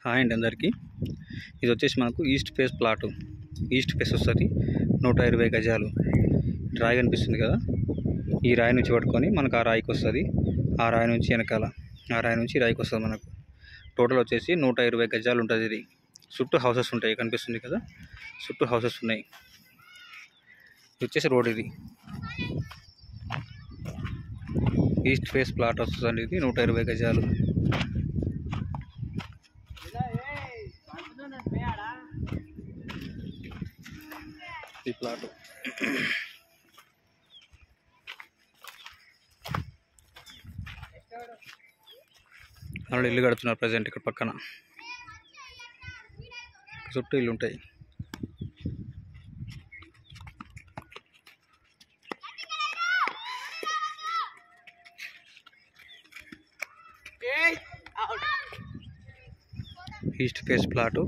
Hi అండి అందరికీ. ఇది వచ్చేసి మనకు east face plot. East face వస్తుంది, 120 గజాలు. రాయి కనిపిస్తుంది కదా, ఈ రాయి నుంచి పట్టుకొని మనకు ఆ రాయికి వస్తుంది. ఆ రాయి నుంచి వెనకాల ఆ రాయి నుంచి రాయికి వస్తుంది. మనకు టోటల్ వచ్చేసి 120 గజాలు ఉంటుంది. ఇది చుట్టూ హౌసెస్ ఉంటాయి, కనిపిస్తుంది కదా, చుట్టూ హౌసెస్ ఉన్నాయి. ఇది వచ్చేసి రోడ్. ఇది ఈస్ట్ ఫేస్ ప్లాట్ వస్తుంది. ఇది 120 గజాలు. ఈ ప్లాట్ అలా ఇల్లు కడుతున్నారు ప్రజెంట్. ఇక్కడ పక్కన చుట్టూ ఇల్లు ఉంటాయి. ఈస్ట్ ఫేస్ ప్లాటు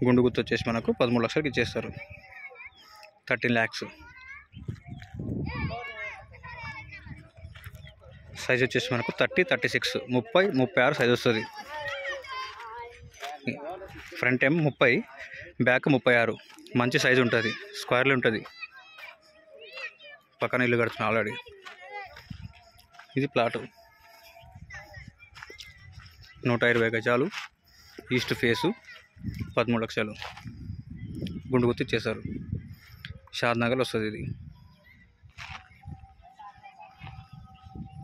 గుండు గుర్తు వచ్చేసి మనకు 13 లక్షలకి ఇచ్చేస్తారు. 13 lakhs. సైజ్ వచ్చేసి మనకు 30-36, 30-36 సైజ్ వస్తుంది. ఫ్రంట్ ఏమో 30, బ్యాక్ 36. మంచి సైజు ఉంటుంది, స్క్వేర్లు ఉంటుంది. పక్కన ఇల్లు కడుతున్నా ఆల్రెడీ. ఇది ప్లాటు 120 గజాలు, ఈస్ట్ ఫేసు, 13 లక్షలు. గుండు గుర్తు ఇచ్చేస్తారు. షాద్ నగర్ వస్తుంది ఇది.